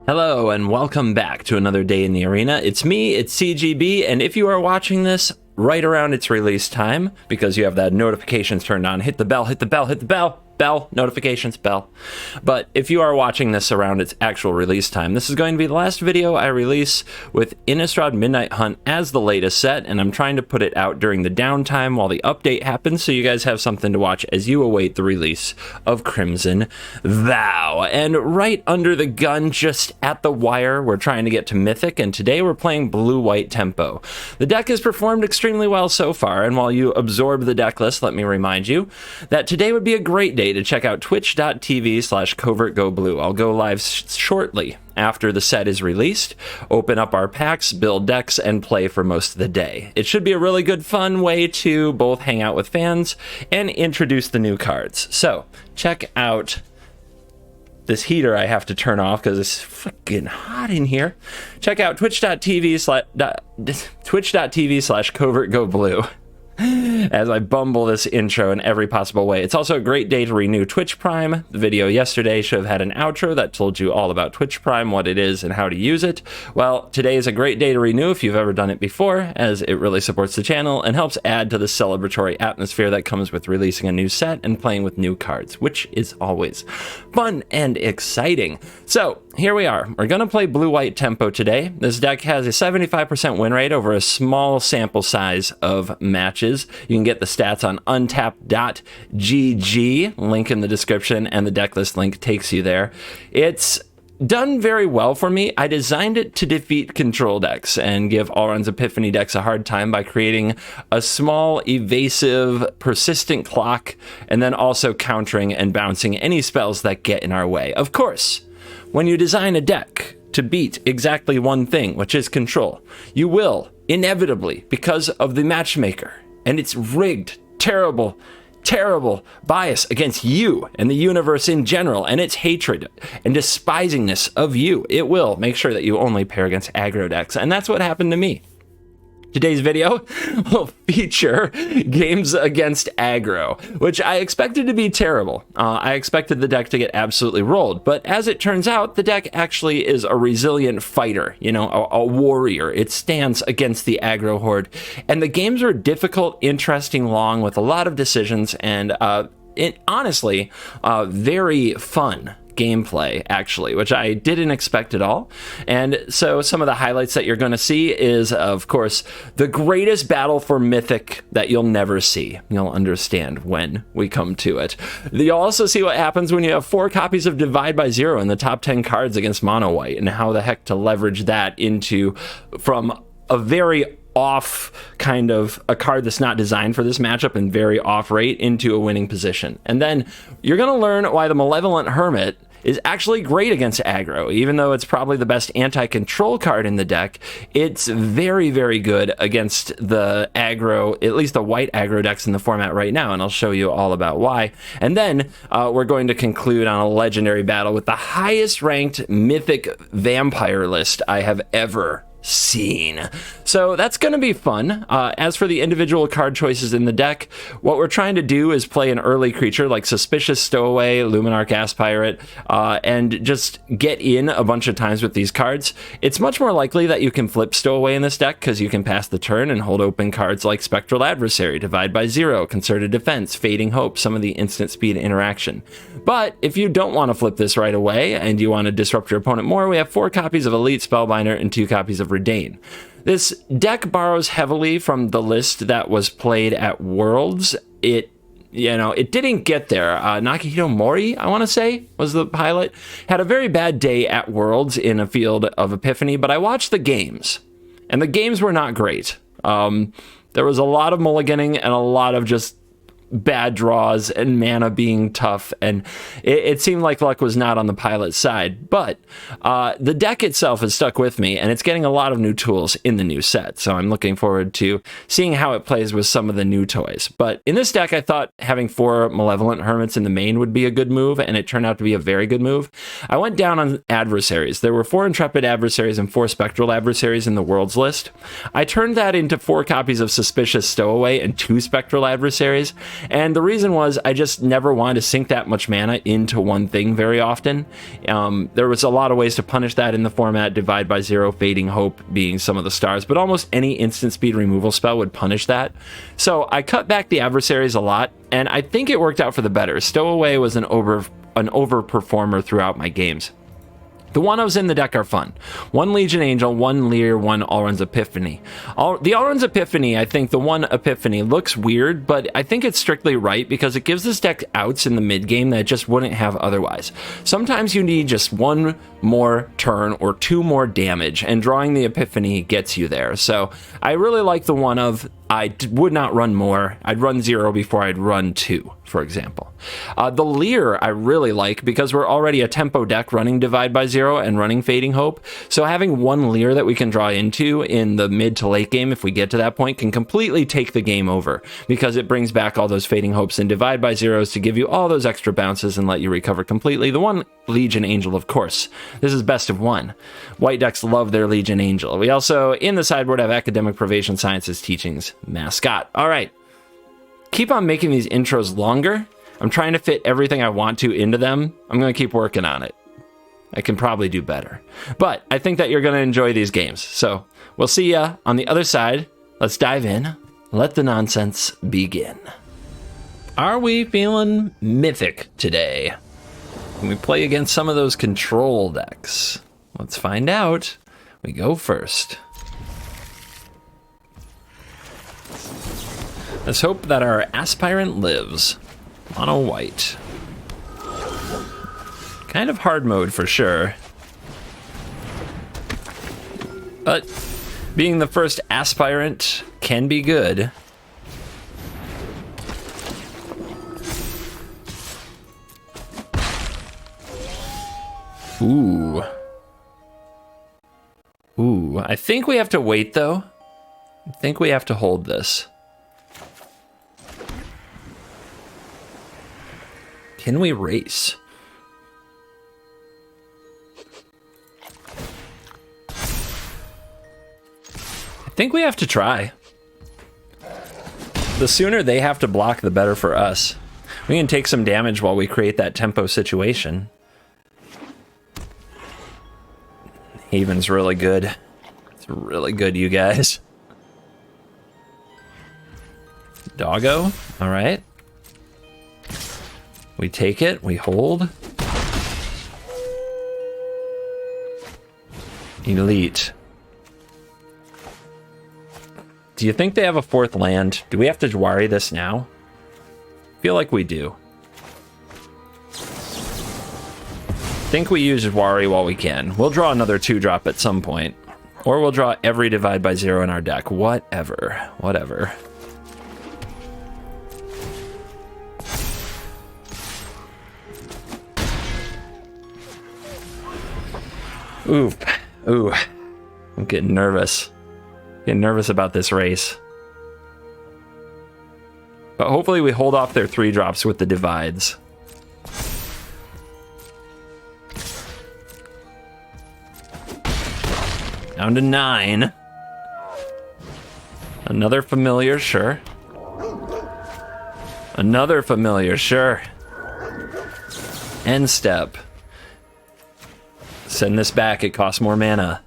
Hello and welcome back to another day in the arena. It's me, it's CGB, and if you are watching this right around its release time, because you have that notifications turned on, hit the bell, hit the bell, hit the bell. Bell, notifications, bell. But if you are watching this around its actual release time, this is going to be the last video I release with Innistrad Midnight Hunt as the latest set, and I'm trying to put it out during the downtime while the update happens, so you guys have something to watch as you await the release of Crimson Vow. And right under the gun, just at the wire, we're trying to get to Mythic, and today we're playing blue-white tempo. The deck has performed extremely well so far, and while you absorb the deck list, let me remind you that today would be a great day to check out twitch.tv/covertgoblue. I'll go live shortly after the set is released, open up our packs, build decks, and play for most of the day. It should be a really good, fun way to both hang out with fans and introduce the new cards. So, check out this heater I have to turn off because it's freaking hot in here. Check out twitch.tv/covertgoblue. As I bumble this intro in every possible way. It's also a great day to renew Twitch Prime. The video yesterday should have had an outro that told you all about Twitch Prime, what it is, and how to use it. Well, today is a great day to renew if you've ever done it before, as it really supports the channel and helps add to the celebratory atmosphere that comes with releasing a new set and playing with new cards, which is always fun and exciting. So, here we are. We're going to play blue-white tempo today. This deck has a 75% win rate over a small sample size of matches. You can get the stats on untapped.gg, link in the description, and the decklist link takes you there. It's done very well for me. I designed it to defeat control decks and give Alrund's Epiphany decks a hard time by creating a small, evasive, persistent clock, and then also countering and bouncing any spells that get in our way. Of course, when you design a deck to beat exactly one thing, which is control, you will, inevitably, because of the matchmaker, and its rigged, terrible bias against you and the universe in general, and its hatred and despisingness of you, it will make sure that you only pair against aggro decks, and that's what happened to me. Today's video will feature games against aggro, which I expected to be terrible. I expected the deck to get absolutely rolled, but as it turns out, the deck actually is a resilient fighter, you know, a warrior. It stands against the aggro horde, and the games are difficult, interesting, long, with a lot of decisions, and honestly, very fun gameplay, actually, which I didn't expect at all. And so some of the highlights that you're going to see is, of course, the greatest battle for Mythic that you'll never see. You'll understand when we come to it. You'll also see what happens when you have 4 copies of Divide by Zero in the top 10 cards against mono white, and how the heck to leverage that into, from a very off kind of a card that's not designed for this matchup and very off rate into a winning position. And then you're going to learn why the Malevolent Hermit is actually great against aggro. Even though it's probably the best anti-control card in the deck, it's very, very good against the aggro, at least the white aggro decks in the format right now, and I'll show you all about why. And then we're going to conclude on a legendary battle with the highest ranked Mythic vampire list I have ever seen. So that's going to be fun. As for the individual card choices in the deck, what we're trying to do is play an early creature like Suspicious Stowaway, Luminar Gas Pirate, and just get in a bunch of times with these cards. It's much more likely that you can flip Stowaway in this deck because you can pass the turn and hold open cards like Spectral Adversary, Divide by Zero, Concerted Defense, Fading Hope, some of the instant speed interaction. But if you don't want to flip this right away and you want to disrupt your opponent more, we have 4 copies of Elite Spellbinder and 2 copies of Redain. This deck borrows heavily from the list that was played at Worlds. It didn't get there. Nakahito Mori, I want to say, was the pilot. Had a very bad day at Worlds in a field of Epiphany, but I watched the games, and the games were not great. There was a lot of mulliganing and a lot of just bad draws and mana being tough, and it seemed like luck was not on the pilot's side. But the deck itself has stuck with me, and it's getting a lot of new tools in the new set, so I'm looking forward to seeing how it plays with some of the new toys. But in this deck, I thought having 4 Malevolent Hermits in the main would be a good move, and it turned out to be a very good move. I went down on adversaries. There were 4 Intrepid adversaries and 4 Spectral adversaries in the Worlds list. I turned that into 4 copies of Suspicious Stowaway and 2 Spectral adversaries, And the reason was I just never wanted to sink that much mana into one thing very often. There was a lot of ways to punish that in the format, Divide by Zero, Fading Hope being some of the stars, but almost any instant speed removal spell would punish that. So I cut back the adversaries a lot, and I think it worked out for the better. Stowaway was an overperformer throughout my games. The one-ofs in the deck are fun. 1 Legion Angel, 1 Leer, 1 Alrund's Epiphany. The Alrund's Epiphany, I think the 1 Epiphany looks weird, but I think it's strictly right because it gives this deck outs in the mid-game that it just wouldn't have otherwise. Sometimes you need just 1 more turn or 2 more damage, and drawing the Epiphany gets you there. So I really like the one-of. I would not run more. I'd run 0 before I'd run 2, for example. The Leer I really like because we're already a tempo deck running Divide by Zero and running Fading Hope. So having 1 Leer that we can draw into in the mid to late game, if we get to that point, can completely take the game over because it brings back all those Fading Hopes and Divide by Zeros to give you all those extra bounces and let you recover completely. The 1 Legion Angel, of course. This is best of 1. White decks love their Legion Angel. We also, in the sideboard, have Academic Privation Sciences Teachings Mascot. All right. Keep on making these intros longer. I'm trying to fit everything I want to into them. I'm going to keep working on it. I can probably do better. But I think that you're going to enjoy these games. So we'll see ya on the other side. Let's dive in. Let the nonsense begin. Are we feeling mythic today? Can we play against some of those control decks? Let's find out. We go first. Let's hope that our aspirant lives. Mono white. Kind of hard mode for sure. But being the first aspirant can be good. Ooh. Ooh, I think we have to wait though. I think we have to hold this. Can we race? I think we have to try. The sooner they have to block, the better for us. We can take some damage while we create that tempo situation. Haven's really good. It's really good, you guys. Doggo, all right. We take it, we hold. Elite. Do you think they have a 4th land? Do we have to Jwari this now? I feel like we do. I think we use Jwari while we can. We'll draw another 2-drop at some point. Or we'll draw every Divide by Zero in our deck. Whatever. Whatever. Ooh, ooh, I'm getting nervous. Getting nervous about this race. But hopefully we hold off their 3-drops with the divides. Down to 9. Another familiar, sure. Another familiar, sure. End step. Send this back, it costs more mana.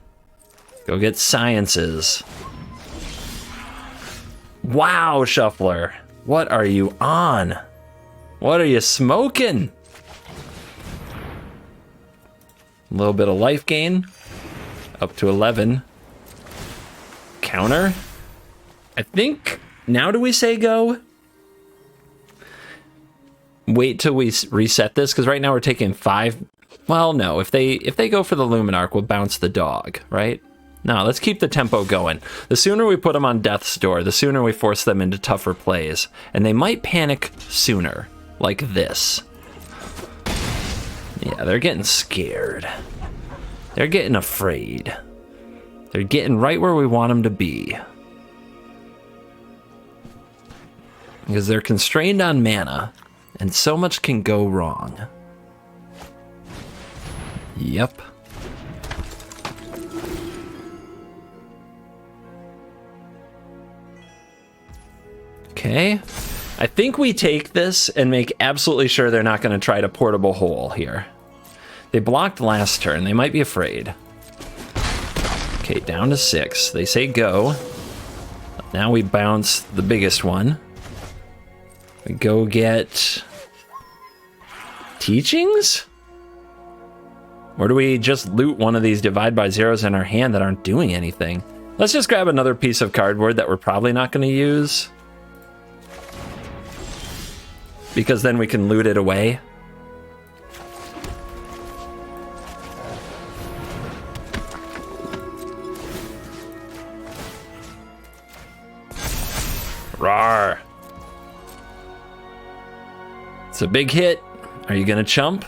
Go get sciences. Wow, Shuffler. What are you on? What are you smoking? A little bit of life gain. Up to 11. Counter. I think, now do we say go? Wait till we reset this, because right now we're taking 5. Well, no, if they go for the Luminarch, we'll bounce the dog, right? No, let's keep the tempo going. The sooner we put them on death's door, the sooner we force them into tougher plays. And they might panic sooner, like this. Yeah, they're getting scared. They're getting afraid. They're getting right where we want them to be. Because they're constrained on mana, and so much can go wrong. Yep. Okay. I think we take this and make absolutely sure they're not going to try to portable hole here. They blocked last turn. They might be afraid. Okay, down to 6. They say go. Now we bounce the biggest one. We go get teachings? Or do we just loot one of these divide by zeros in our hand that aren't doing anything? Let's just grab another piece of cardboard that we're probably not going to use, because then we can loot it away. Rawr. It's a big hit. Are you gonna chump?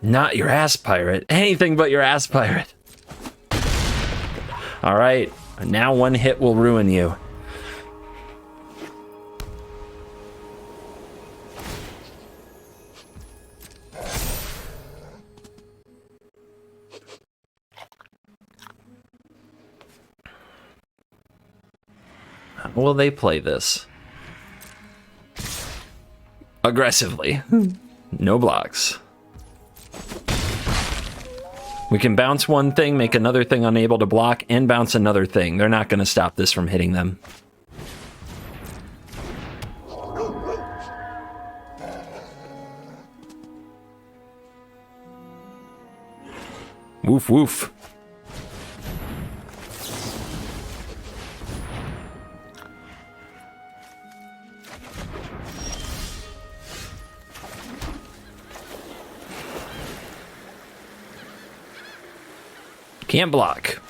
Not your ass pirate. Anything but your ass pirate. All right, now one hit will ruin you. How will they play this? Aggressively. No blocks. We can bounce one thing, make another thing unable to block, and bounce another thing. They're not going to stop this from hitting them. Woof woof. Can't block.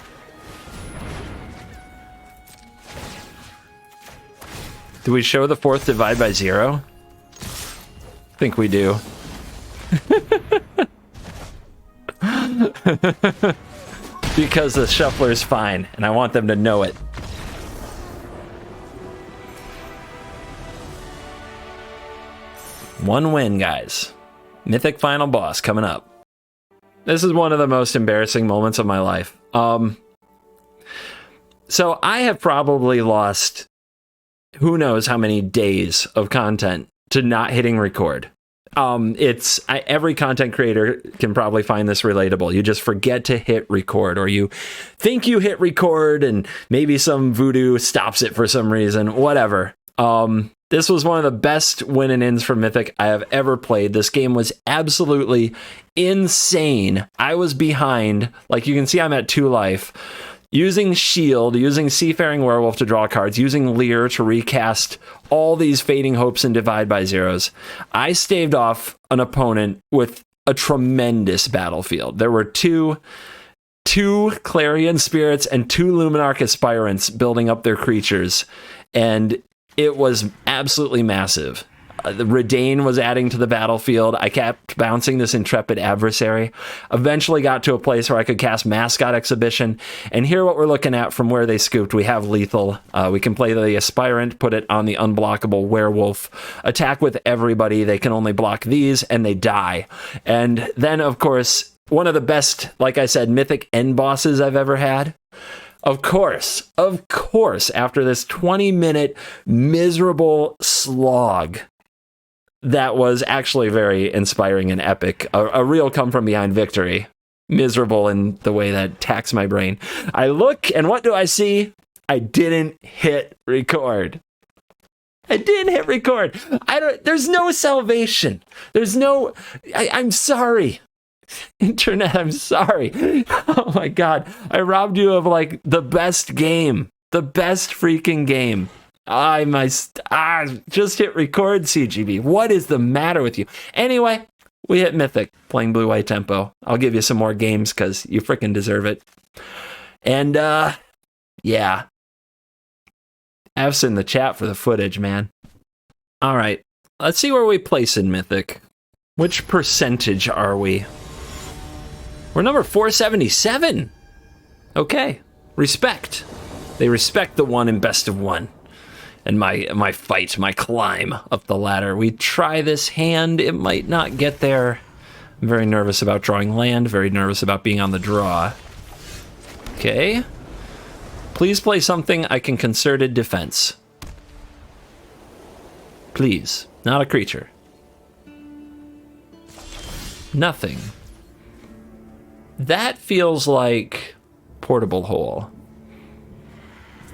Do we show the 4th divide by 0? I think we do. Because the shuffler's fine, and I want them to know it. One win, guys. Mythic final boss coming up. This is one of the most embarrassing moments of my life. So I have probably lost who knows how many days of content to not hitting record. Every content creator can probably find this relatable. You just forget to hit record, or you think you hit record and maybe some voodoo stops it for some reason, whatever. This was one of the best win and ins for Mythic I have ever played. This game was absolutely insane. I was behind, like you can see I'm at 2 life, using Shield, using Seafaring Werewolf to draw cards, using Lear to recast all these Fading Hopes and Divide by Zeros. I staved off an opponent with a tremendous battlefield. There were two Clarion Spirits and 2 Luminarch Aspirants building up their creatures, and it was absolutely massive. The Redain was adding to the battlefield. I kept bouncing this Intrepid Adversary. Eventually got to a place where I could cast Mascot Exhibition. And here what we're looking at from where they scooped. We have lethal. We can play the Aspirant, put it on the unblockable Werewolf. Attack with everybody. They can only block these, and they die. And then, of course, one of the best, like I said, Mythic end bosses I've ever had. Of course, after this 20-minute miserable slog that was actually very inspiring and epic, a real come-from-behind victory, miserable in the way that taxed my brain. I look, and what do I see? I didn't hit record. There's no salvation. I'm sorry. Internet, I'm sorry. Oh my god. I robbed you of like the best game. The best freaking game. Just hit record, CGB. What is the matter with you? Anyway, we hit Mythic playing blue-white tempo. I'll give you some more games because you freaking deserve it. And yeah. F's in the chat for the footage, man. All right. Let's see where we place in Mythic. Which percentage are we? We're number 477. Okay. Respect. They respect the one in best of one. And my fight, my climb up the ladder. We try this hand. It might not get there. I'm very nervous about drawing land. Very nervous about being on the draw. Okay. Please play something I can concerted defense. Please. Not a creature. Nothing. That feels like Portable Hole.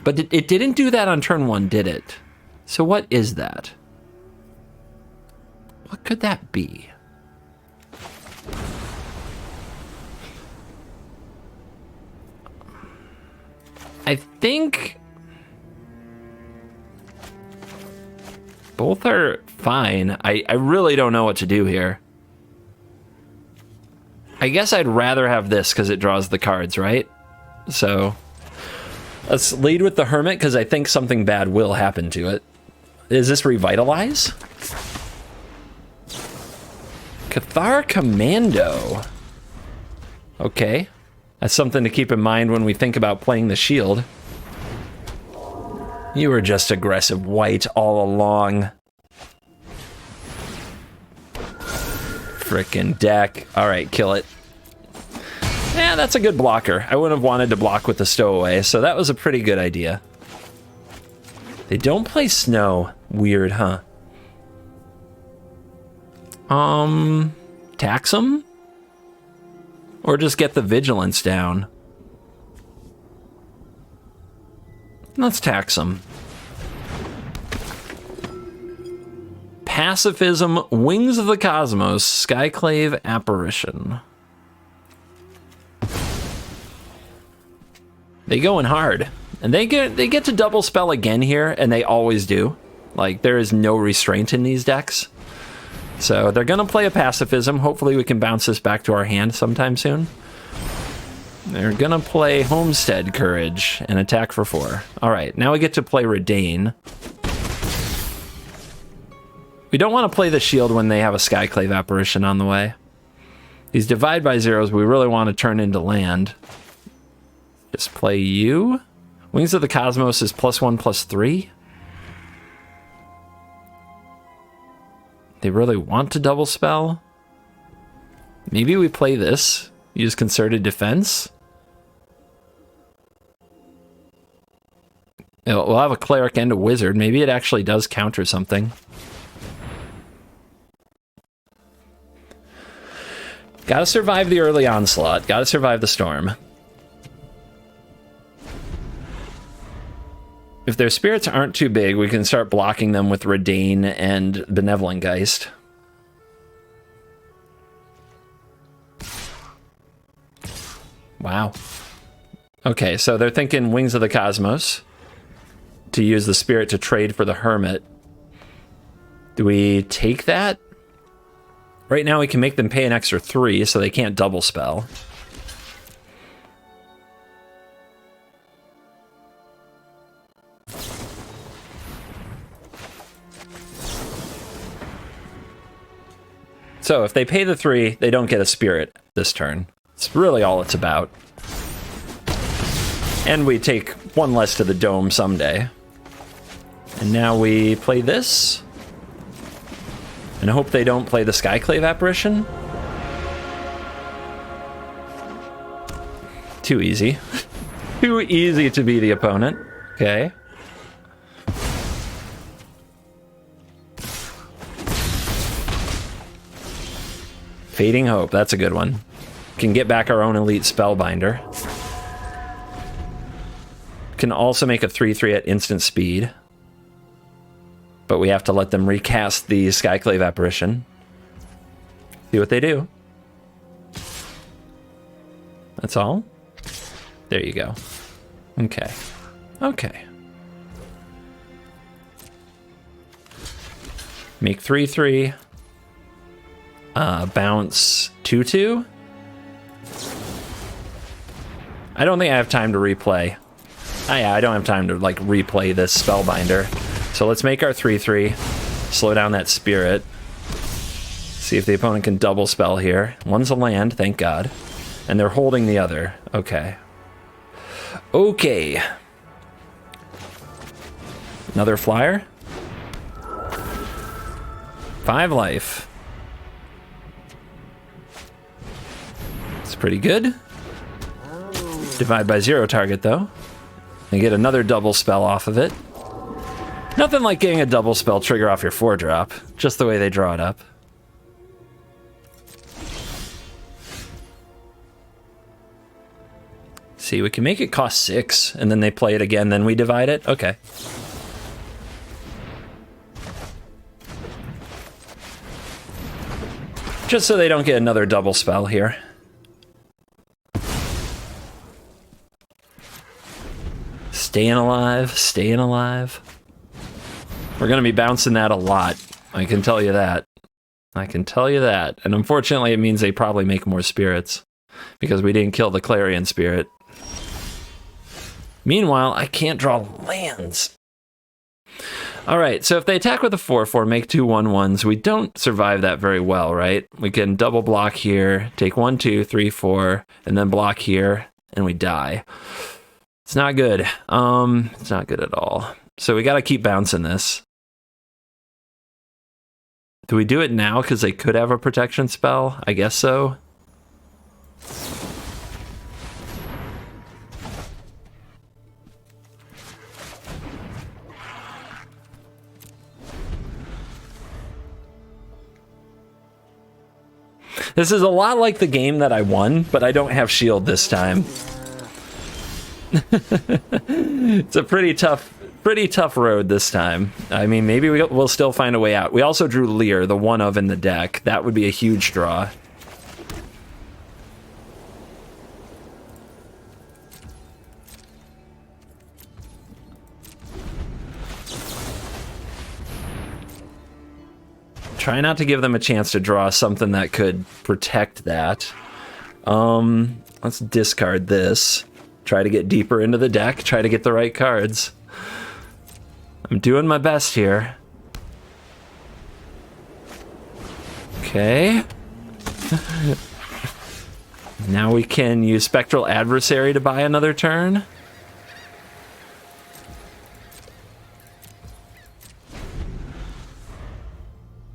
But it didn't do that on turn 1, did it? So what is that? What could that be? I think both are fine. I really don't know what to do here. I guess I'd rather have this because it draws the cards, right? So let's lead with the Hermit because I think something bad will happen to it. Is this Revitalize? Cathar Commando. Okay. That's something to keep in mind when we think about playing the shield. You were just aggressive white all along. Frickin' deck. Alright, kill it. Yeah, that's a good blocker. I wouldn't have wanted to block with the Stowaway, so that was a pretty good idea. They don't play snow. Weird, huh? Tax them? Or just get the vigilance down? Let's tax them. Pacifism, Wings of the Cosmos, Skyclave Apparition. They going hard. And they get to double spell again here, and they always do. Like, there is no restraint in these decks. So they're going to play a Pacifism. Hopefully we can bounce this back to our hand sometime soon. They're going to play Homestead Courage and attack for 4. All right, now we get to play Redain. We don't want to play the shield when they have a Skyclave Apparition on the way. These Divide by Zeros we really want to turn into land. Just play you. Wings of the Cosmos is +1/+3. They really want to double spell. Maybe we play this. Use Concerted Defense. We'll have a Cleric and a Wizard. Maybe it actually does counter something. Gotta survive the early onslaught. Gotta survive the storm. If their spirits aren't too big, we can start blocking them with Redain and Benevolent Geist. Wow. Okay, so they're thinking Wings of the Cosmos to use the spirit to trade for the Hermit. Do we take that? Right now we can make them pay an extra 3, so they can't double spell. So if they pay the 3, they don't get a spirit this turn. It's really all it's about. And we take 1 less to the dome someday. And now we play this. And hope they don't play the Skyclave Apparition. Too easy. Too easy to be the opponent. Okay. Fading Hope, that's a good one. Can get back our own elite Spellbinder. Can also make a 3/3 at instant speed. But we have to let them recast the Skyclave Apparition. See what they do. That's all? There you go. Okay. Okay. Make 3/3. Bounce 2/2. I don't think I have time to replay. Yeah, I don't have time to like replay this Spellbinder. So let's make our 3/3. Slow down that spirit. See if the opponent can double spell here. One's a land, thank God. And they're holding the other. Okay. Okay. Another flyer. 5 life. It's pretty good. Divide by 0 target, though. and get another double spell off of it. Nothing like getting a double spell trigger off your 4-drop, just the way they draw it up. See, we can make it cost 6, and then they play it again, then we divide it? Okay. Just so they don't get another double spell here. Staying alive, staying alive. We're going to be bouncing that a lot. I can tell you that. I can tell you that. And unfortunately, it means they probably make more spirits because we didn't kill the Clarion Spirit. Meanwhile, I can't draw lands. All right, so if they attack with a 4/4, make 2 1/1s, we don't survive that very well, right? We can double block here, take 1, 2, 3, 4, and then block here, and we die. It's not good. It's not good at all. So we got to keep bouncing this. Do we do it now because they could have a protection spell? I guess so. This is a lot like the game that I won, but I don't have shield this time. It's a pretty tough road this time. I mean, maybe we'll still find a way out. We also drew Lear, the one of in the deck. That would be a huge draw. Try not to give them a chance to draw something that could protect that. Let's discard this. Try to get deeper into the deck. Try to get the right cards. I'm doing my best here. Okay. Now we can use Spectral Adversary to buy another turn.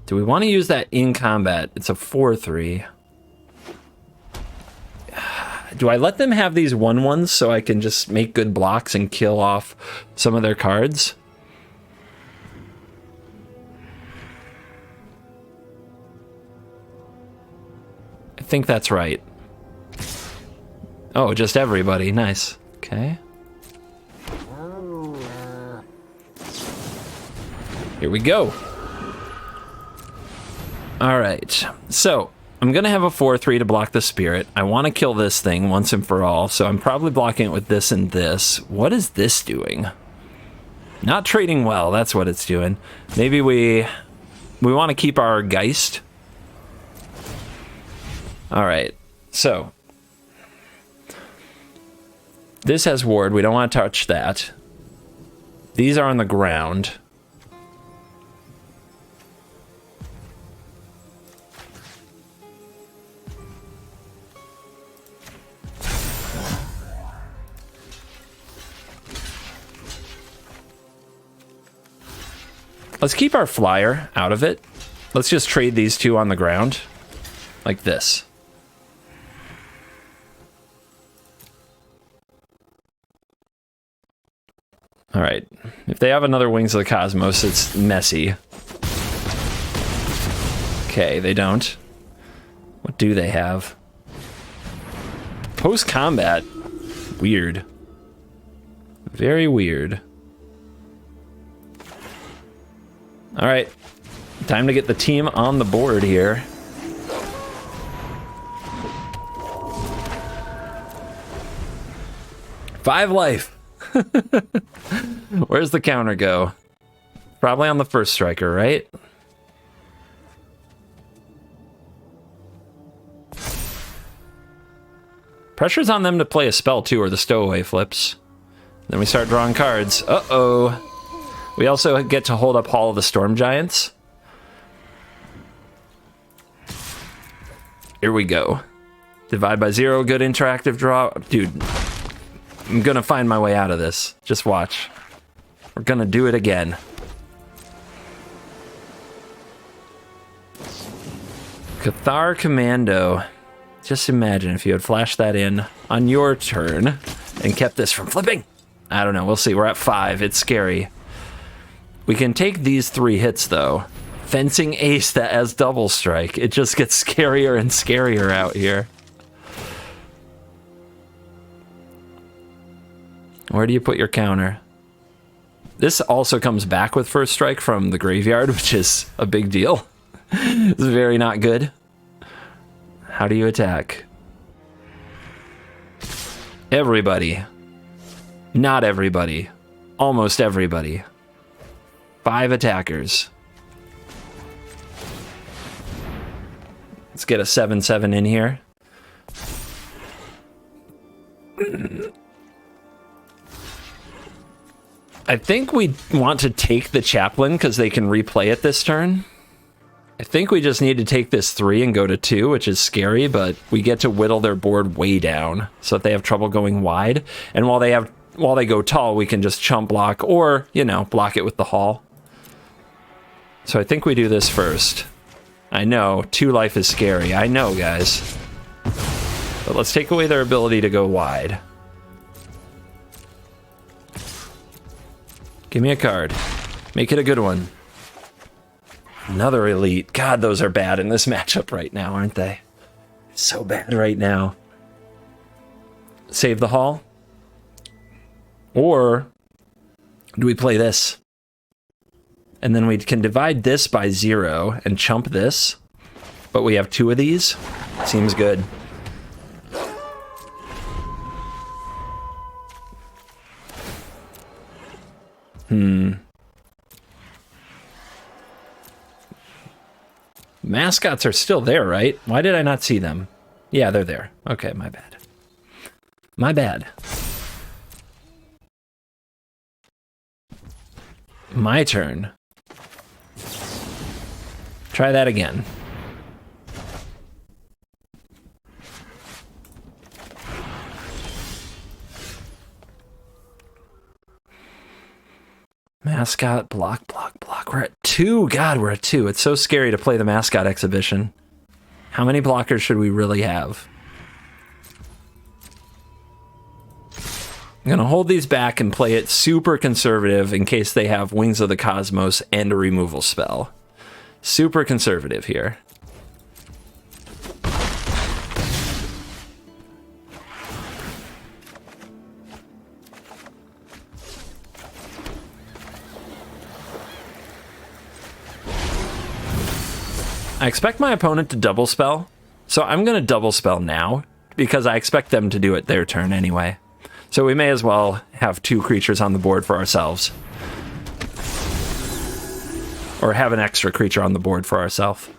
Do we want to use that in combat? It's a 4/3. Do I let them have these 1/1s so I can just make good blocks and kill off some of their cards? I think that's right. Oh, just everybody. Nice. Okay. Here we go. All right. So I'm going to have a 4/3 to block the spirit. I want to kill this thing once and for all, so I'm probably blocking it with this and this. What is this doing? Not trading well, that's what it's doing. Maybe we want to keep our Geist. All right, so this has ward. We don't want to touch that. These are on the ground. Let's keep our flyer out of it. Let's just trade these two on the ground. Like this. Alright. If they have another Wings of the Cosmos, it's messy. Okay, they don't. What do they have? Post-combat. Weird. Very weird. All right, time to get the team on the board here. Five life. Where's the counter go? Probably on the first striker, right? Pressure's on them to play a spell too, or the stowaway flips. Then we start drawing cards. Uh-oh. We also get to hold up Hall of the Storm Giants. Here we go. Divide by 0, good interactive draw. Dude, I'm gonna find my way out of this. Just watch. We're gonna do it again. Cathar Commando. Just imagine if you had flashed that in on your turn and kept this from flipping. I don't know. We'll see. We're at 5. It's scary. We can take these 3 hits, though. Fencing Ace that has double strike. It just gets scarier and scarier out here. Where do you put your counter? This also comes back with first strike from the graveyard, which is a big deal. It's very not good. How do you attack? Everybody. Not everybody. Almost everybody. 5 attackers. Let's get a 7/7 in here. I think we want to take the Chaplain because they can replay it this turn. I think we just need to take this 3 and go to 2, which is scary, but we get to whittle their board way down so that they have trouble going wide. And while they go tall, we can just chump block or, you know, block it with the Hall. So I think we do this first. I know, 2 life is scary. I know, guys. But let's take away their ability to go wide. Give me a card. Make it a good one. Another elite. God, those are bad in this matchup right now, aren't they? So bad right now. Save the Hall? Or do we play this? And then we can divide this by 0 and chump this. But we have 2 of these. Seems good. Mascots are still there, right? Why did I not see them? Yeah, they're there. Okay, my bad. My bad. My turn. Try that again. Mascot, block, block, block. We're at 2. God, we're at 2. It's so scary to play the mascot exhibition. How many blockers should we really have? I'm going to hold these back and play it super conservative in case they have Wings of the Cosmos and a removal spell. Super conservative here. I expect my opponent to double spell, so I'm going to double spell now because I expect them to do it their turn anyway. So we may as well have 2 creatures on the board for ourselves. Or have an extra creature on the board for ourselves.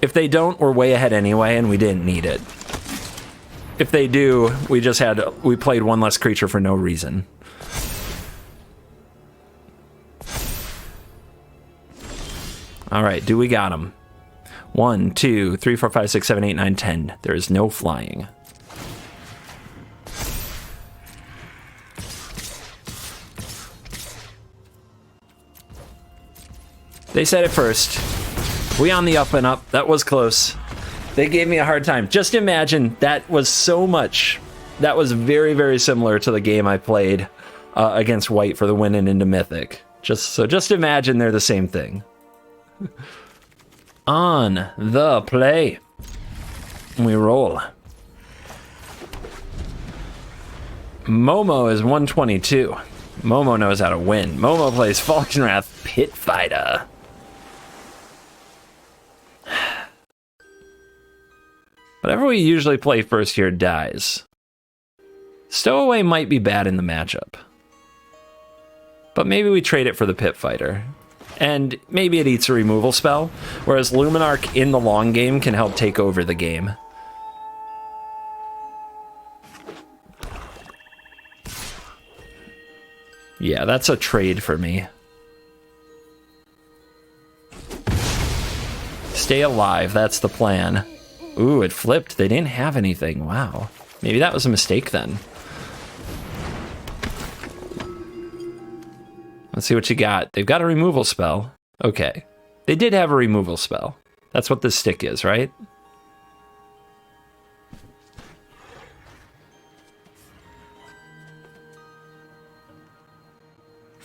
If they don't, we're way ahead anyway, and we didn't need it. If they do, we played 1 less creature for no reason. All right, do we got them? 1, 2, 3, 4, 5, 6, 7, 8, 9, 10. There is no flying. They said it first. We on the up and up. That was close. They gave me a hard time. Just imagine that was so much. That was very, very similar to the game I played against White for the win and into Mythic. Just imagine they're the same thing. On the play. We roll. Momo is 122. Momo knows how to win. Momo plays Falkenrath Pit Fighter. Whatever we usually play first here dies. Stowaway might be bad in the matchup. But maybe we trade it for the Pit Fighter. And maybe it eats a removal spell, whereas Luminarch in the long game can help take over the game. Yeah, that's a trade for me. Stay alive, that's the plan. Ooh, it flipped. They didn't have anything. Wow. Maybe that was a mistake then. Let's see what you got. They've got a removal spell. Okay. They did have a removal spell. That's what this stick is, right?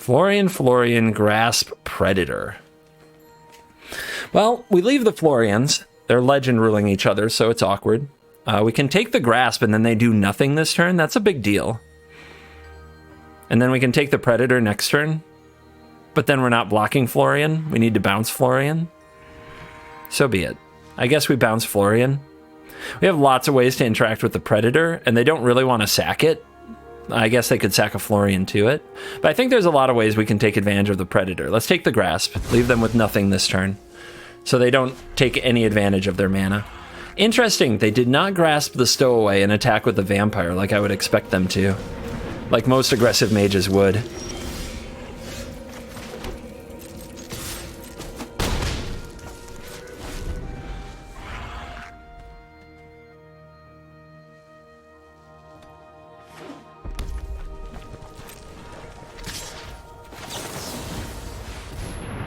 Florian, Grasp, Predator. Well, we leave the Florians. They're legend ruling each other, so it's awkward. We can take the Grasp, and then they do nothing this turn. That's a big deal. And then we can take the Predator next turn. But then we're not blocking Florian. We need to bounce Florian. So be it. I guess we bounce Florian. We have lots of ways to interact with the Predator, and they don't really want to sack it. I guess they could sack a Florian to it. But I think there's a lot of ways we can take advantage of the Predator. Let's take the Grasp. Leave them with nothing this turn, so they don't take any advantage of their mana. Interesting, they did not grasp the Stowaway and attack with the Vampire like I would expect them to. Like most aggressive mages would.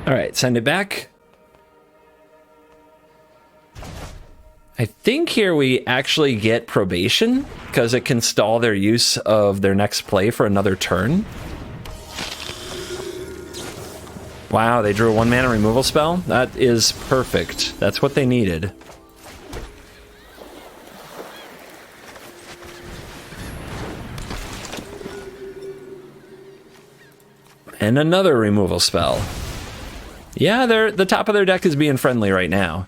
All right, send it back. I think here we actually get probation because it can stall their use of their next play for another turn. Wow, they drew a 1-mana removal spell? That is perfect. That's what they needed. And another removal spell. Yeah, the top of their deck is being friendly right now.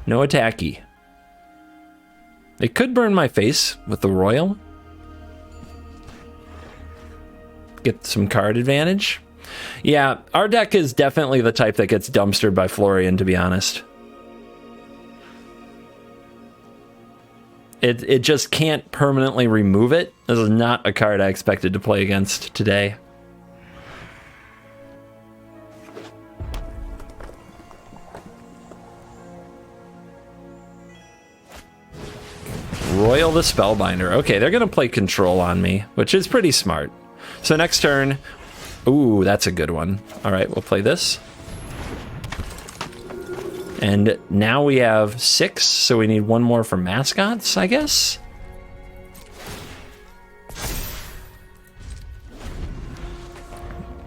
No attacky. They could burn my face with the Royal. Get some card advantage. Yeah, our deck is definitely the type that gets dumpstered by Florian, to be honest. It just can't permanently remove it. This is not a card I expected to play against today. Royal the Spellbinder. Okay, they're going to play Control on me, which is pretty smart. So next turn... Ooh, that's a good one. All right, we'll play this. And now we have 6, so we need one more for mascots, I guess?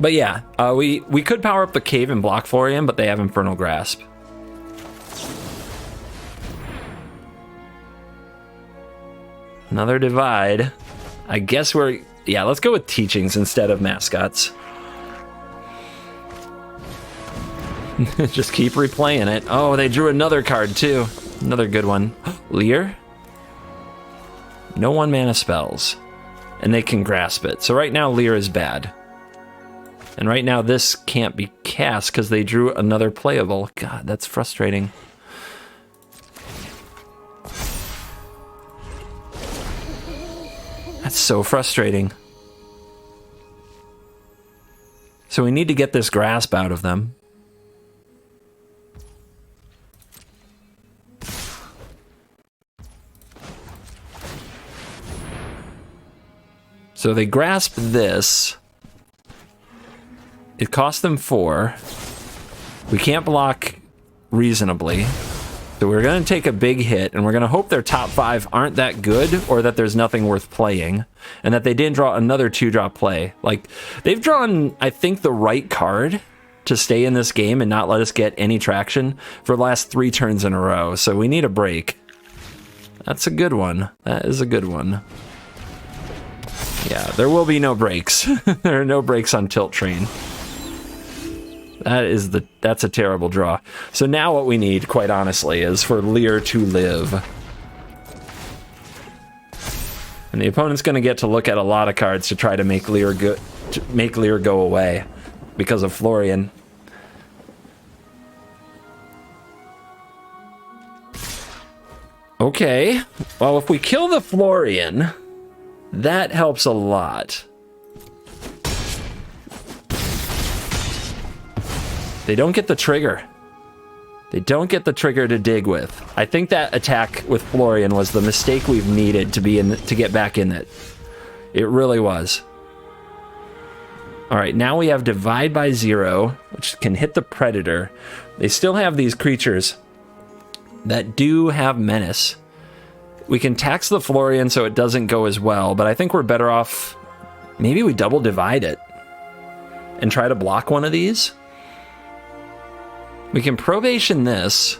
But yeah, we could power up the Cave and block Florian, but they have Infernal Grasp. Another divide. I guess we're... Yeah, let's go with Teachings instead of mascots. Just keep replaying it. Oh, they drew another card too. Another good one. Leer? No 1-mana spells. And they can grasp it. So right now Leer is bad. And right now this can't be cast because they drew another playable. God, that's frustrating. That's so frustrating. So we need to get this grasp out of them. So they grasp this. It cost them 4. We can't block reasonably. So we're going to take a big hit, and we're going to hope their top 5 aren't that good, or that there's nothing worth playing, and that they didn't draw another 2-drop play. Like, they've drawn, I think, the right card to stay in this game and not let us get any traction for the last 3 turns in a row. So we need a break. That's a good one. That is a good one. Yeah, there will be no breaks. There are no breaks on Tilt Train. That's a terrible draw. So now what we need, quite honestly, is for Leer to live. And the opponent's going to get to look at a lot of cards to try to make Leer go away because of Florian. Okay. Well, if we kill the Florian, that helps a lot. They don't get the trigger. They don't get the trigger to dig with. I think that attack with Florian was the mistake we've needed to get back in it. It really was. All right, now we have Divide by 0, which can hit the Predator. They still have these creatures that do have Menace. We can tax the Florian so it doesn't go as well, but I think we're better off... Maybe we double divide it and try to block one of these. We can probation this.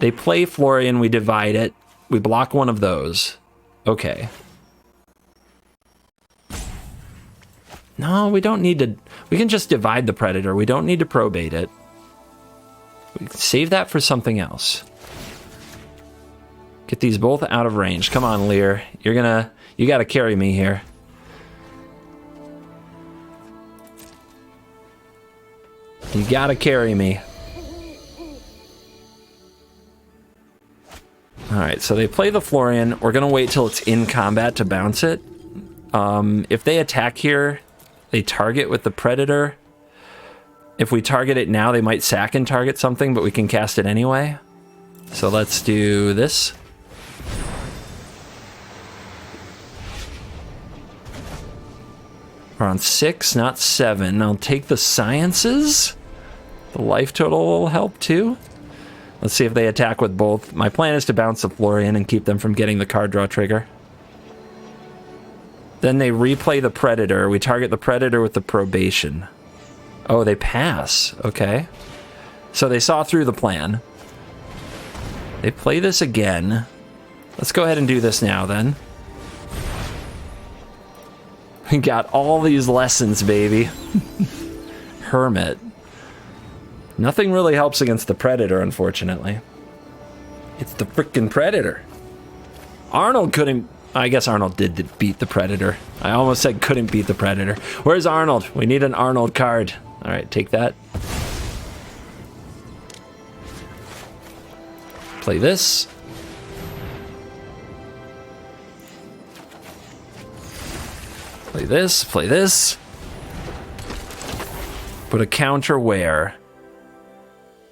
They play Florian, we divide it. We block one of those. Okay. No, we don't need to... We can just divide the Predator. We don't need to probate it. We can save that for something else. Get these both out of range. Come on, Lear. You're gonna... You gotta carry me here. You gotta carry me. Alright, so they play the Florian. We're gonna wait till it's in combat to bounce it. If they attack here, they target with the Predator. If we target it now, they might sack and target something, but we can cast it anyway. So let's do this. We're on 6, not 7. I'll take the Sciences. The life total will help too. Let's see if they attack with both. My plan is to bounce the Florian and keep them from getting the card draw trigger. Then they replay the Predator. We target the Predator with the probation. Oh, they pass. Okay. So they saw through the plan. They play this again. Let's go ahead and do this now then. We got all these lessons, baby. Hermit. Nothing really helps against the Predator, unfortunately. It's the frickin' Predator. Arnold couldn't... I guess Arnold did beat the Predator. I almost said couldn't beat the Predator. Where's Arnold? We need an Arnold card. Alright, take that. Play this. Play this, play this. Put a counter where?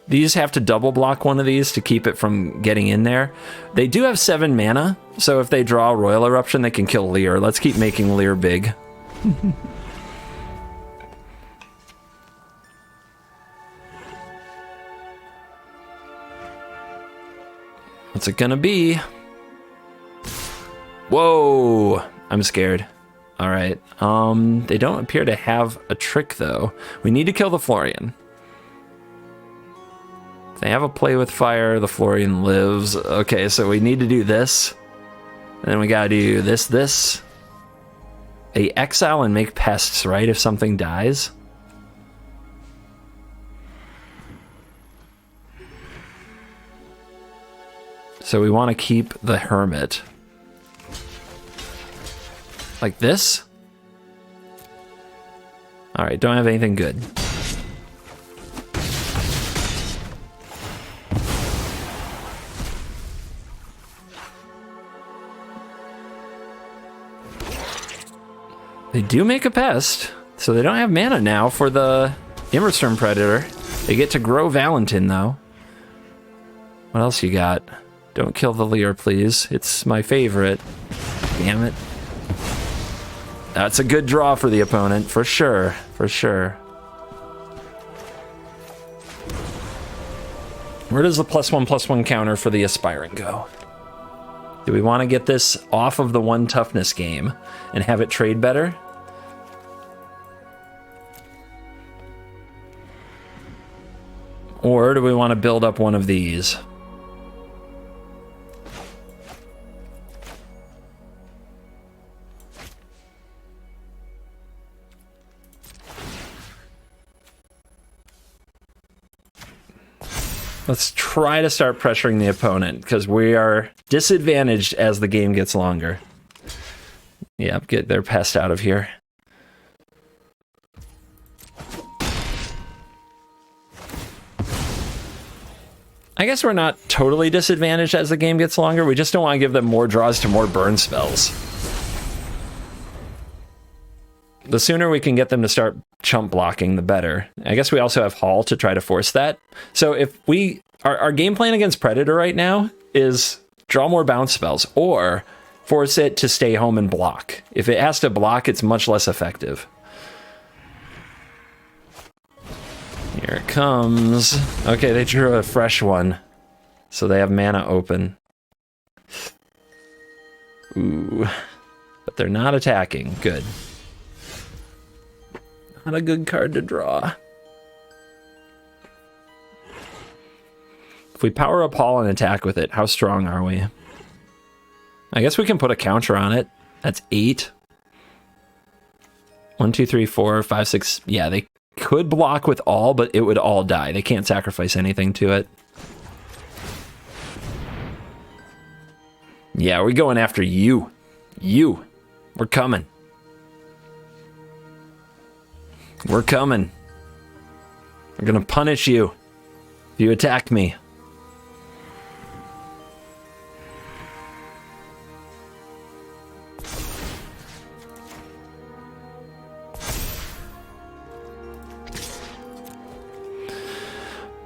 These have to double block one of these to keep it from getting in there. They do have 7 mana, so if they draw Royal Eruption, they can kill Lear. Let's keep making Lear big. What's it gonna be? Whoa! I'm scared. Alright, they don't appear to have a trick, though. We need to kill the Florian. They have a play with fire, the Florian lives. Okay, so we need to do this. And then we gotta do this. They exile and make pests, right, if something dies? So we want to keep the Hermit. Like this? Alright, don't have anything good. They do make a pest, so they don't have mana now for the Immersturm Predator. They get to grow Valentin, though. What else you got? Don't kill the Lear, please. It's my favorite. Damn it. That's a good draw for the opponent, for sure. For sure. Where does the +1/+1 counter for the Aspiring go? Do we want to get this off of the 1 toughness game and have it trade better? Or do we want to build up one of these? Let's try to start pressuring the opponent, because we are disadvantaged as the game gets longer. Yep, get their pest out of here. I guess we're not totally disadvantaged as the game gets longer. We just don't want to give them more draws to more burn spells. The sooner we can get them to start chump blocking, the better. I guess we also have Hall to try to force that. So if we... Our game plan against Predator right now is draw more bounce spells, or force it to stay home and block. If it has to block, it's much less effective. Here it comes. Okay, they drew a fresh one. So they have mana open. Ooh. But they're not attacking. Good. Not a good card to draw. If we power up Hall and attack with it, how strong are we? I guess we can put a counter on it. That's 8. 1, 2, 3, 4, 5, 6. Yeah, they could block with all, but it would all die. They can't sacrifice anything to it. Yeah, we're going after you. You. We're coming. We're coming. We're gonna punish you if you attack me.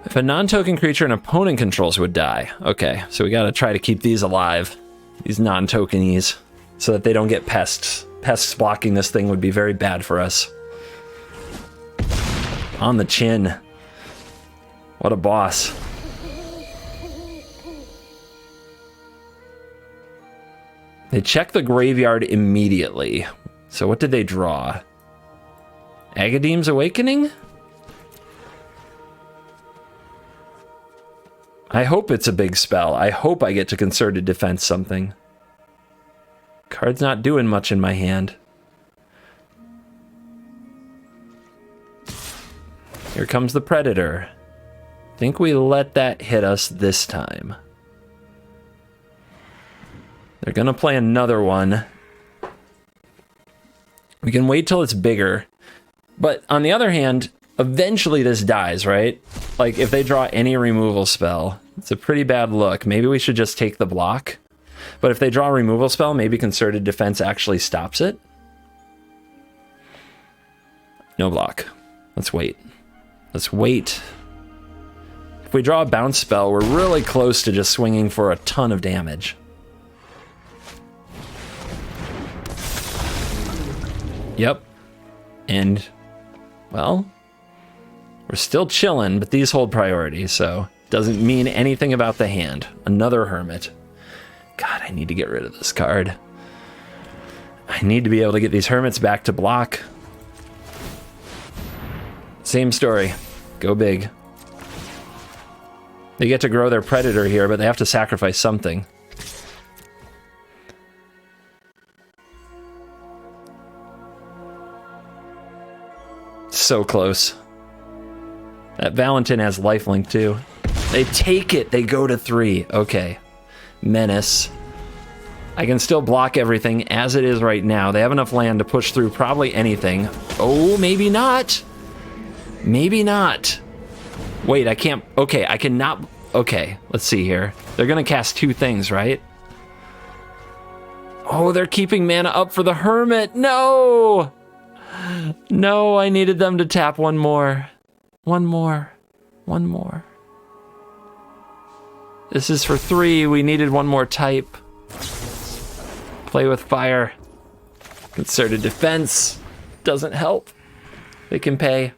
If a non-token creature an opponent controls would die. Okay, so we gotta try to keep these alive. These non-tokenies. So that they don't get pests. Pests blocking this thing would be very bad for us. On the chin. What a boss. They check the graveyard immediately. So what did they draw? Agadeem's Awakening? I hope it's a big spell. I hope I get to Concerted Defense something. Card's not doing much in my hand. Here comes the Predator. Think we let that hit us this time. They're gonna play another one. We can wait till it's bigger. But on the other hand, eventually this dies, right? Like if they draw any removal spell, it's a pretty bad look. Maybe we should just take the block. But if they draw a removal spell, maybe Concerted Defense actually stops it. No block. Let's wait. Let's wait. If we draw a bounce spell, we're really close to just swinging for a ton of damage. Yep. And, well, we're still chilling, but these hold priority, so doesn't mean anything about the hand. Another Hermit. God, I need to get rid of this card. I need to be able to get these Hermits back to block. Same story. Go big. They get to grow their Predator here, but they have to sacrifice something. So close. That Valentin has lifelink too. They take it. They go to 3. Okay. Menace. I can still block everything as it is right now. They have enough land to push through probably anything. Oh, maybe not. Maybe not. Wait, I can't. Okay, I cannot. Okay, let's see here. They're going to cast 2 things, right? Oh, they're keeping mana up for the Hermit. No! No, I needed them to tap one more. One more. One more. This is for 3. We needed one more type. Play with fire. Concerted Defense. Doesn't help. They can pay.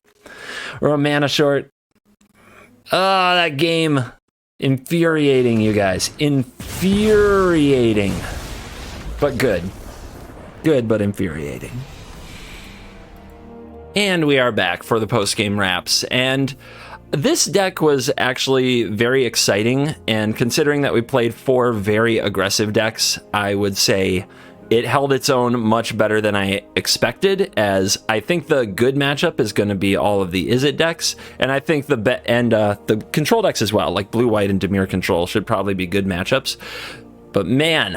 Or a mana short. Ah, that game. Infuriating, you guys. Infuriating. But good. Good, but infuriating. And we are back for the post-game wraps. And this deck was actually very exciting. And considering that we played 4 very aggressive decks, I would say it held its own much better than I expected, as I think the good matchup is going to be all of the Izzet decks, and I think the control decks as well, like Blue, White, and Dimir Control should probably be good matchups. But man,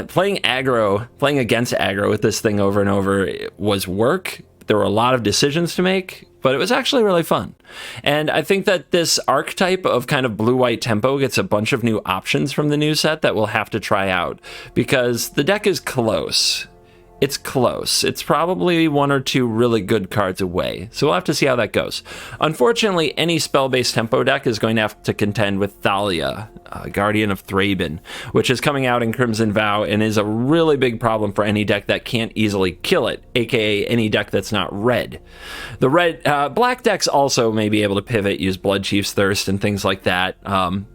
playing against aggro with this thing over and over was work. There were a lot of decisions to make, but it was actually really fun. And I think that this archetype of kind of blue-white tempo gets a bunch of new options from the new set that we'll have to try out, because the deck is close. It's close. It's probably 1 or 2 really good cards away, so we'll have to see how that goes. Unfortunately, any spell-based tempo deck is going to have to contend with Thalia, Guardian of Thraben, which is coming out in Crimson Vow and is a really big problem for any deck that can't easily kill it, aka any deck that's not red. The black decks also may be able to pivot, use Blood Chief's Thirst and things like that.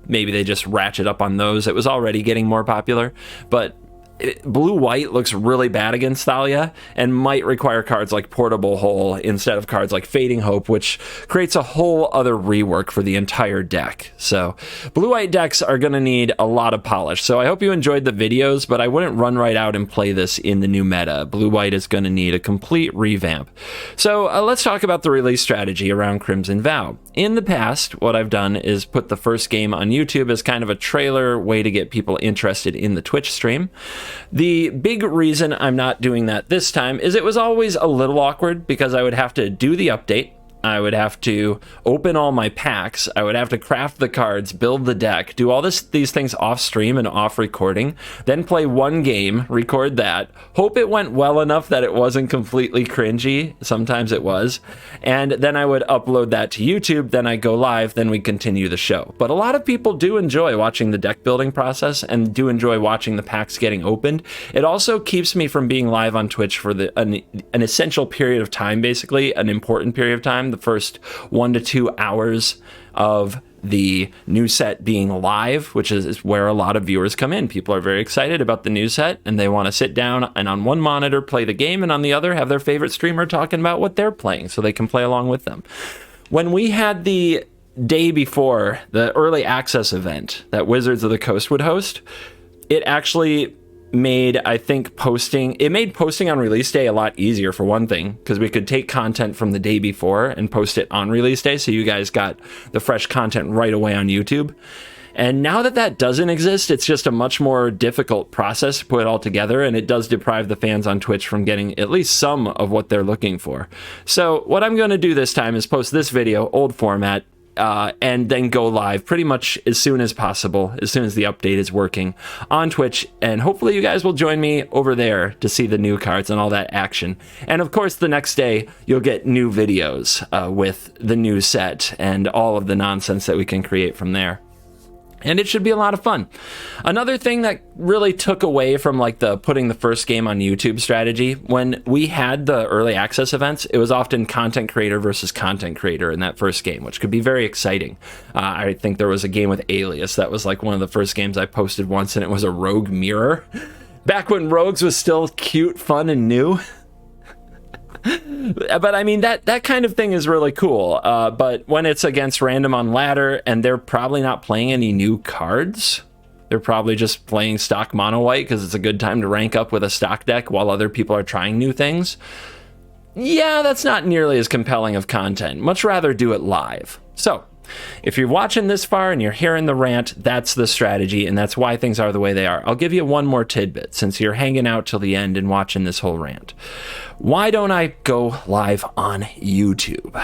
Maybe they just ratchet up on those. It was already getting more popular, but blue-white looks really bad against Thalia and might require cards like Portable Hole instead of cards like Fading Hope, which creates a whole other rework for the entire deck. So blue-white decks are going to need a lot of polish. So I hope you enjoyed the videos, but I wouldn't run right out and play this in the new meta. Blue-white is going to need a complete revamp. So let's talk about the release strategy around Crimson Vow. In the past, what I've done is put the first game on YouTube as kind of a trailer way to get people interested in the Twitch stream. The big reason I'm not doing that this time is it was always a little awkward because I would have to do the update. I would have to open all my packs. I would have to craft the cards, build the deck, do all these things off stream and off recording, then play one game, record that, hope it went well enough that it wasn't completely cringy. Sometimes it was. And then I would upload that to YouTube, then I go live, then we continue the show. But a lot of people do enjoy watching the deck building process and do enjoy watching the packs getting opened. It also keeps me from being live on Twitch for an essential period of time, basically, an important period of time. The first 1 to 2 hours of the new set being live, which is where a lot of viewers come in. People are very excited about the new set and they want to sit down and on one monitor play the game and on the other have their favorite streamer talking about what they're playing so they can play along with them. When we had the day before the early access event that Wizards of the Coast would host, it actually made, I think, posting on release day a lot easier, for one thing, because we could take content from the day before and post it on release day, so you guys got the fresh content right away on YouTube. And now that that doesn't exist, it's just a much more difficult process to put it all together, and it does deprive the fans on Twitch from getting at least some of what they're looking for. So what I'm going to do this time is post this video, old format, and then go live pretty much as soon as possible, as soon as the update is working on Twitch. And hopefully you guys will join me over there to see the new cards and all that action. And of course, the next day, you'll get new videos with the new set and all of the nonsense that we can create from there. And it should be a lot of fun. Another thing that really took away from like the putting the first game on YouTube strategy, when we had the early access events, it was often content creator versus content creator in that first game, which could be very exciting. I think there was a game with Alias that was like one of the first games I posted once, and it was a rogue mirror. Back when rogues was still cute, fun, and new. But I mean, that kind of thing is really cool. But when it's against random on ladder and they're probably not playing any new cards, they're probably just playing stock mono white because it's a good time to rank up with a stock deck while other people are trying new things. Yeah, that's not nearly as compelling of content. Much rather do it live. So if you're watching this far and you're hearing the rant, that's the strategy, and that's why things are the way they are. I'll give you one more tidbit since you're hanging out till the end and watching this whole rant. Why don't I go live on YouTube?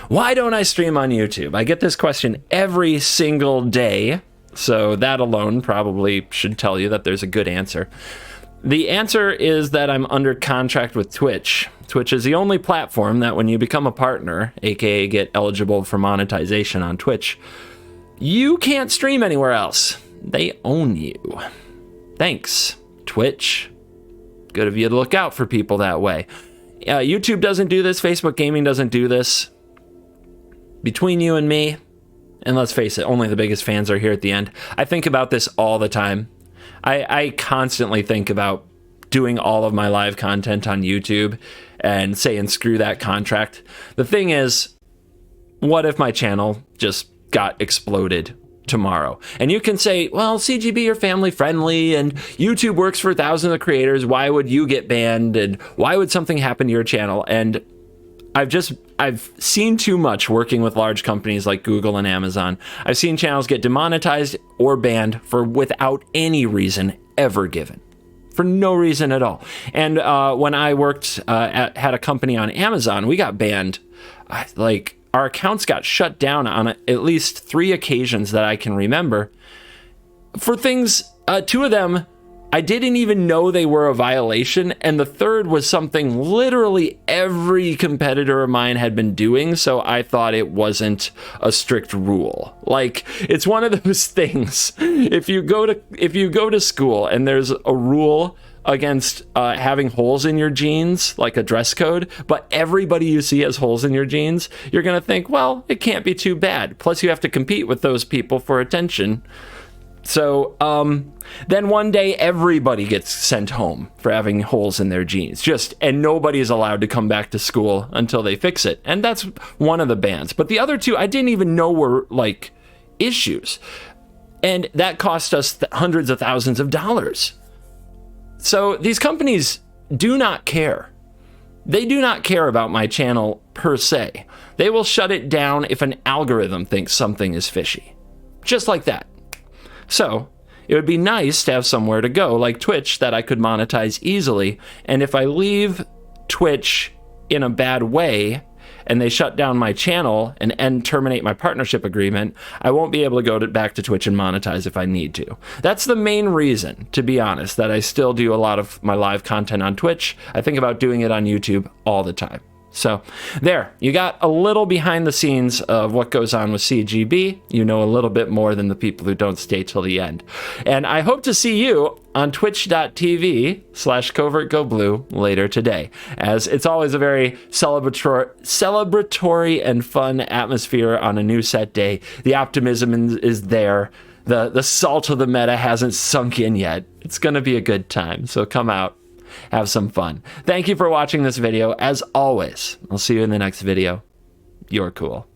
Why don't I stream on YouTube? I get this question every single day, so that alone probably should tell you that there's a good answer. The answer is that I'm under contract with Twitch. Twitch is the only platform that when you become a partner, aka get eligible for monetization on Twitch, you can't stream anywhere else. They own you. Thanks, Twitch. Good of you to look out for people that way. YouTube doesn't do this. Facebook Gaming doesn't do this. Between you and me, and let's face it, only the biggest fans are here at the end. I think about this all the time. I constantly think about doing all of my live content on YouTube and saying screw that contract. The thing is, what if my channel just got exploded tomorrow? And you can say, well, CGB are family friendly and YouTube works for thousands of creators. Why would you get banned? And why would something happen to your channel? And I've seen too much working with large companies like Google and Amazon. I've seen channels get demonetized or banned for without any reason ever given. For no reason at all. And when I worked had a company on Amazon, we got banned. Like, our accounts got shut down on at least 3 occasions that I can remember for things. 2 of them I didn't even know they were a violation, and the third was something literally every competitor of mine had been doing, so I thought it wasn't a strict rule. Like, it's one of those things. If you go to school and there's a rule against having holes in your jeans, like a dress code, but everybody you see has holes in your jeans, you're gonna think, well, it can't be too bad. Plus you have to compete with those people for attention. So then one day everybody gets sent home for having holes in their jeans, and nobody is allowed to come back to school until they fix it. And that's one of the bans. But the other two, I didn't even know were like issues. And that cost us hundreds of thousands of dollars. So these companies do not care. They do not care about my channel per se. They will shut it down if an algorithm thinks something is fishy. Just like that. So it would be nice to have somewhere to go, like Twitch, that I could monetize easily. And if I leave Twitch in a bad way and they shut down my channel and terminate my partnership agreement, I won't be able to go back to Twitch and monetize if I need to. That's the main reason, to be honest, that I still do a lot of my live content on Twitch. I think about doing it on YouTube all the time. So there, you got a little behind the scenes of what goes on with CGB. You know a little bit more than the people who don't stay till the end. And I hope to see you on twitch.tv/covertgoblue later today, as it's always a very celebratory and fun atmosphere on a new set day. The optimism is there. The salt of the meta hasn't sunk in yet. It's going to be a good time, so come out. Have some fun. Thank you for watching this video. As always, I'll see you in the next video. You're cool.